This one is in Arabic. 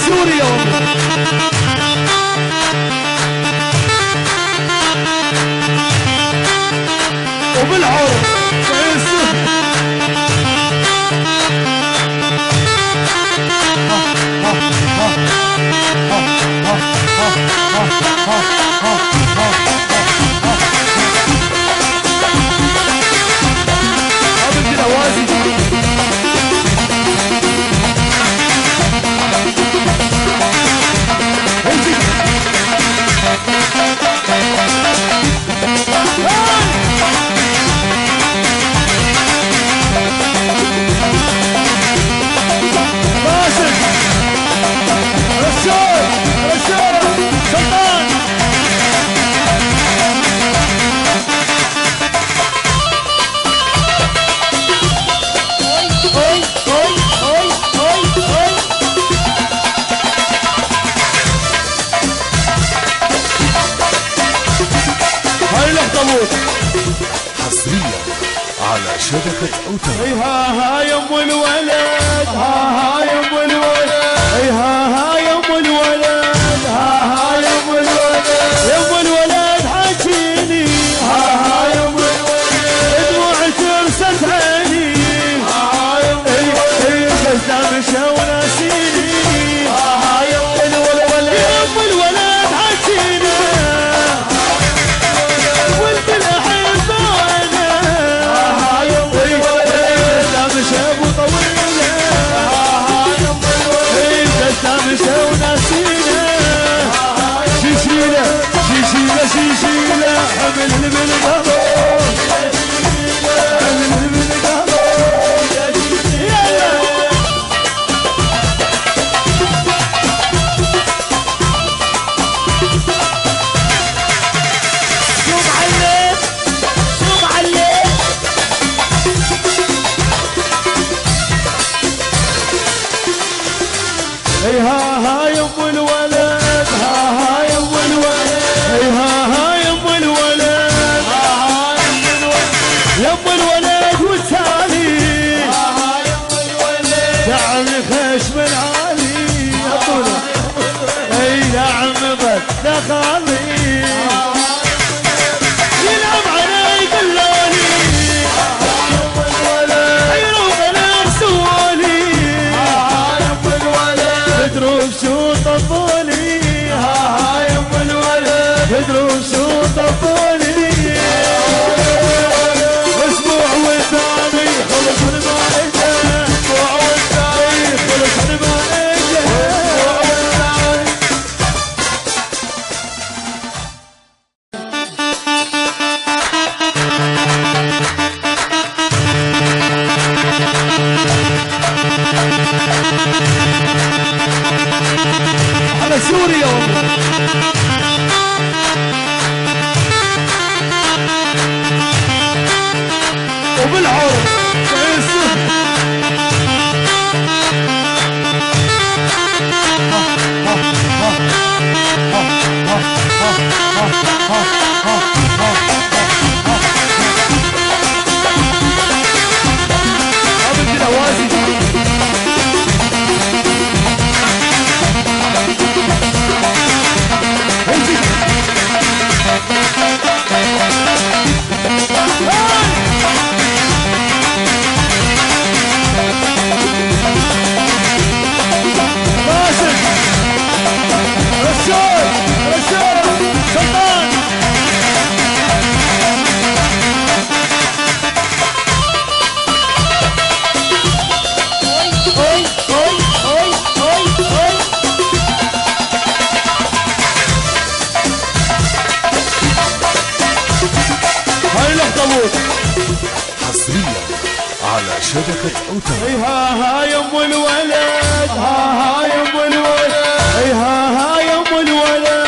سوريا والله. وبالعرب حصريا على شبكة أوتار. ها يم الولد، ها يم الولد، ها يم الولد، ها يم الولد، يم الولد حاجيني، ها يم الولد، دموع ترست عيني، ها يم الولد، قدام مشى وناسيني، ها يم الولد، يم الولد حاجيني، ولد الأحب وانا، ها يم الولد، قدام مشى وطويله، ها يم الولد، قدام مشى وناسيني، شيشيله شيشيله شيشيله حمل بالقلب، حمل بالقلب، يلا شوف عليك شوف عليك ها يم الولد، ها يم الولد، ها يم الولد، ها يم الولد والتالي، يم الولد دعم خش من عالي، دعم ضد دخالي، يلعب علي دلالي، يم الولد يروح نفسولي، يم الولد تدرب شو طفولي، يم الولد تدرب شو طفولي، اسبوع والثاني خلص من ما اجى، اسبوع والثاني خلص من ما اجى، اسبوع والثاني على سوريا والله. وبالعرب حصريا على شبكة أوتار. ها يم الولد، ها يم الولد، ها يم الولد.